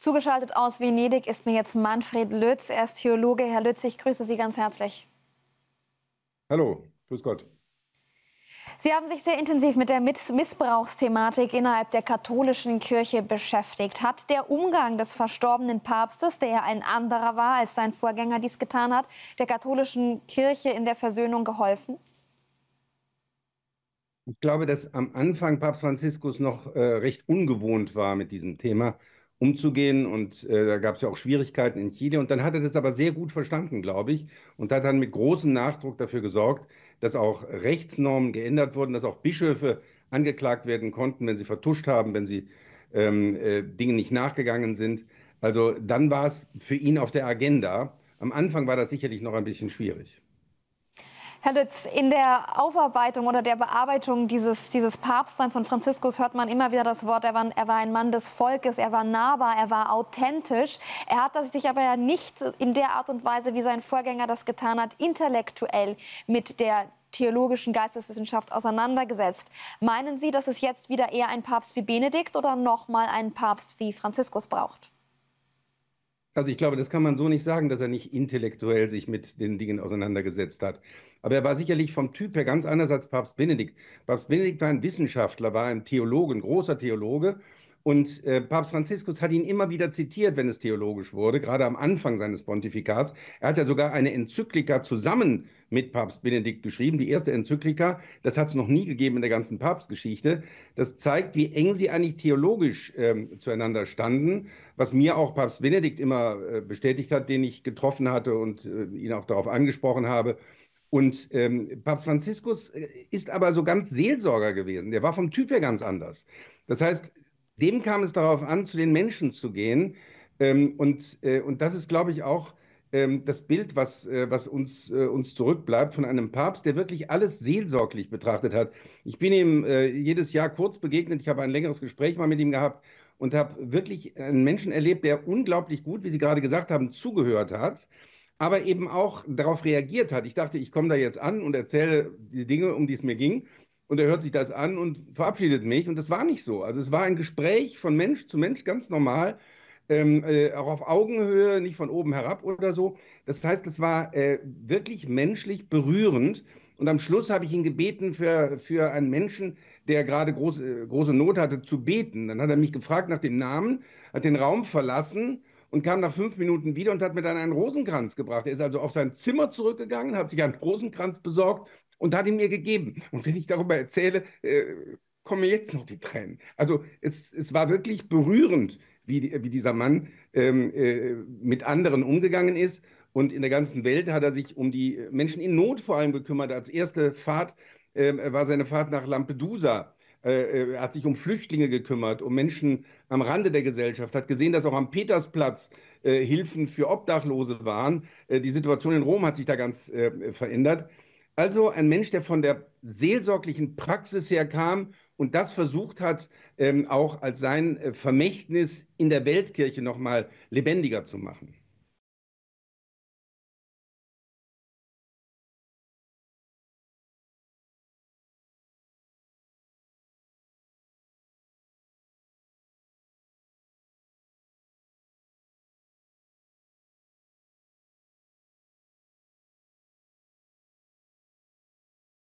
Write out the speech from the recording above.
Zugeschaltet aus Venedig ist mir jetzt Manfred Lütz. Er ist Theologe. Herr Lütz, ich grüße Sie ganz herzlich. Hallo, grüß Gott. Sie haben sich sehr intensiv mit der Missbrauchsthematik innerhalb der katholischen Kirche beschäftigt. Hat der Umgang des verstorbenen Papstes, der ja ein anderer war, als sein Vorgänger dies getan hat, der katholischen Kirche in der Versöhnung geholfen? Ich glaube, dass am Anfang Papst Franziskus noch recht ungewohnt war, mit diesem Thema umzugehen. Und da gab es ja auch Schwierigkeiten in Chile. Und dann hat er das aber sehr gut verstanden, glaube ich, und hat dann mit großem Nachdruck dafür gesorgt, dass auch Rechtsnormen geändert wurden, dass auch Bischöfe angeklagt werden konnten, wenn sie vertuscht haben, wenn sie Dingen nicht nachgegangen sind. Also dann war es für ihn auf der Agenda. Am Anfang war das sicherlich noch ein bisschen schwierig. Herr Lütz, in der Aufarbeitung oder der Bearbeitung dieses Papstseins von Franziskus hört man immer wieder das Wort, er war ein Mann des Volkes, er war nahbar, er war authentisch. Er hat sich aber ja nicht in der Art und Weise, wie sein Vorgänger das getan hat, intellektuell mit der theologischen Geisteswissenschaft auseinandergesetzt. Meinen Sie, dass es jetzt wieder eher ein Papst wie Benedikt oder noch mal einen Papst wie Franziskus braucht? Also ich glaube, das kann man so nicht sagen, dass er nicht intellektuell sich mit den Dingen auseinandergesetzt hat. Aber er war sicherlich vom Typ her ganz anders als Papst Benedikt. Papst Benedikt war ein Wissenschaftler, war ein Theologe, ein großer Theologe. Und Papst Franziskus hat ihn immer wieder zitiert, wenn es theologisch wurde, gerade am Anfang seines Pontifikats. Er hat ja sogar eine Enzyklika zusammen mit Papst Benedikt geschrieben, die erste Enzyklika. Das hat es noch nie gegeben in der ganzen Papstgeschichte. Das zeigt, wie eng sie eigentlich theologisch zueinander standen, was mir auch Papst Benedikt immer bestätigt hat, den ich getroffen hatte und ihn auch darauf angesprochen habe. Und Papst Franziskus ist aber so ganz Seelsorger gewesen. Der war vom Typ her ganz anders. Das heißt, dem kam es darauf an, zu den Menschen zu gehen. Und das ist, glaube ich, auch das Bild, was uns zurückbleibt von einem Papst, der wirklich alles seelsorglich betrachtet hat. Ich bin ihm jedes Jahr kurz begegnet. Ich habe ein längeres Gespräch mal mit ihm gehabt und habe wirklich einen Menschen erlebt, der unglaublich gut, wie Sie gerade gesagt haben, zugehört hat, aber eben auch darauf reagiert hat. Ich dachte, ich komme da jetzt an und erzähle die Dinge, um die es mir ging. Und er hört sich das an und verabschiedet mich. Und das war nicht so. Also es war ein Gespräch von Mensch zu Mensch, ganz normal, auch auf Augenhöhe, nicht von oben herab oder so. Das heißt, es war wirklich menschlich berührend. Und am Schluss habe ich ihn gebeten, für einen Menschen, der gerade große Not hatte, zu beten. Dann hat er mich gefragt nach dem Namen, hat den Raum verlassen und kam nach 5 Minuten wieder und hat mir dann einen Rosenkranz gebracht. Er ist also auf sein Zimmer zurückgegangen, hat sich einen Rosenkranz besorgt und hat ihn mir gegeben. Und wenn ich darüber erzähle, kommen mir jetzt noch die Tränen. Also es war wirklich berührend, wie dieser Mann mit anderen umgegangen ist. Und in der ganzen Welt hat er sich um die Menschen in Not vor allem gekümmert. Als erste Fahrt war seine Fahrt nach Lampedusa. Er hat sich um Flüchtlinge gekümmert, um Menschen am Rande der Gesellschaft, hat gesehen, dass auch am Petersplatz Hilfen für Obdachlose waren. Die Situation in Rom hat sich da ganz verändert. Also ein Mensch, der von der seelsorglichen Praxis her kam und das versucht hat, auch als sein Vermächtnis in der Weltkirche noch mal lebendiger zu machen.